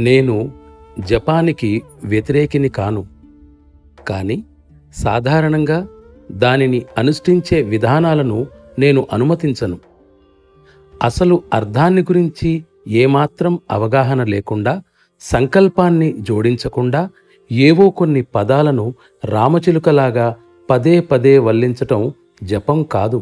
నేను జపానికి వ్యతిరేకిని కాను. కానీ సాధారణంగా దానిని అనుష్ఠించే విధానాలను నేను అనుమతించను. అసలు అర్థాన్ని గురించి ఏమాత్రం అవగాహన లేకుండా, సంకల్పాన్ని జోడించకుండా ఏవో కొన్ని పదాలను రామచిలుకలాగా పదే పదే వల్లించటం జపం కాదు.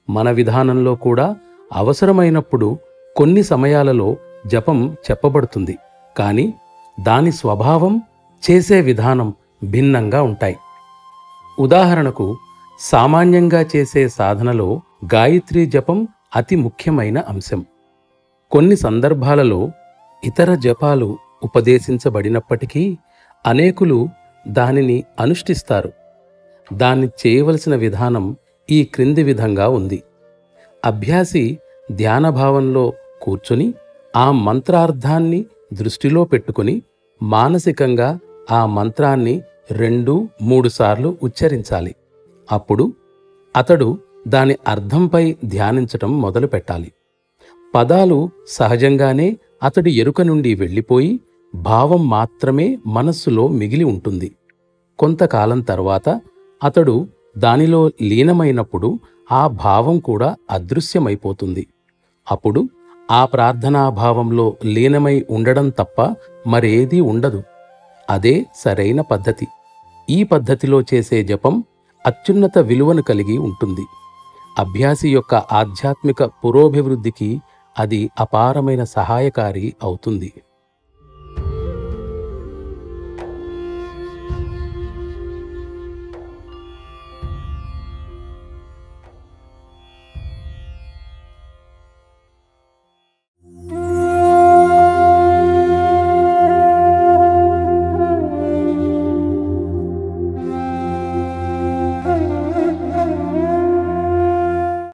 మన విధానంలో కూడా అవసరమైనప్పుడు కొన్ని సమయాలలో జపం చెప్పబడుతుంది. కానీ దాని స్వభావం, చేసే విధానం భిన్నంగా ఉంటాయి. ఉదాహరణకు, సామాన్యంగా చేసే సాధనలో గాయత్రీ జపం అతి ముఖ్యమైన అంశం. కొన్ని సందర్భాలలో ఇతర జపాలు ఉపదేశించబడినప్పటికీ అనేకులు దానిని అనుష్ఠిస్తారు. దాన్ని చేయవలసిన విధానం ఈ క్రింది విధంగా ఉంది. అభ్యాసి ధ్యానభావంలో కూర్చుని ఆ మంత్రార్థాన్ని దృష్టిలో పెట్టుకుని మానసికంగా ఆ మంత్రాన్ని 2-3 సార్లు ఉచ్చరించాలి. అప్పుడు అతడు దాని అర్థంపై ధ్యానించటం మొదలుపెట్టాలి. పదాలు సహజంగానే అతడి ఎరుక నుండి వెళ్ళిపోయి భావం మాత్రమే మనస్సులో మిగిలి ఉంటుంది. కొంతకాలం తర్వాత అతడు దానిలో లీనమైనప్పుడు ఆ భావం కూడా అదృశ్యమైపోతుంది. అప్పుడు ఆ ప్రార్థనాభావంలో లీనమై ఉండడం తప్ప మరేదీ ఉండదు. అదే సరైన పద్ధతి. ఈ పద్ధతిలో చేసే జపం అత్యున్నత విలువను కలిగి ఉంటుంది. అభ్యాసి యొక్క ఆధ్యాత్మిక పురోభివృద్ధికి అది అపారమైన సహాయకారి అవుతుంది.